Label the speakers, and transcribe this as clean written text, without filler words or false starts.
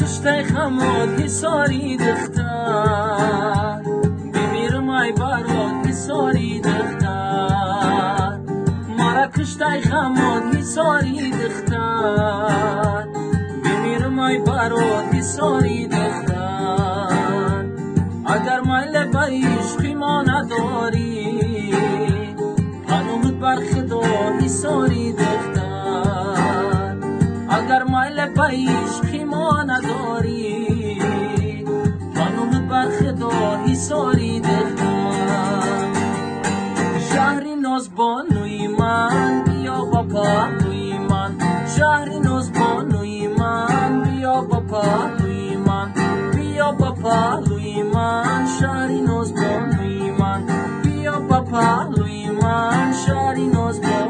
Speaker 1: کشته خمود حساری دختر بمیرم ای برات حساری دختر مرا کشته خمود حساری دختر بمیرم ای برات حساری دختر اگر میل به عشقی ما نداری خانومت بر خدا حساری دختر اگر میل به عشقی ما نداری خانومت بر خدا حساری دختر شهری ناز بانوی من بیا با پهلوی من شهری ناز بانوی من بیا با پهلوی من بیا با پهلوی من شهری ناز بانوی من بیا با پهلوی من شهری ناز بانوی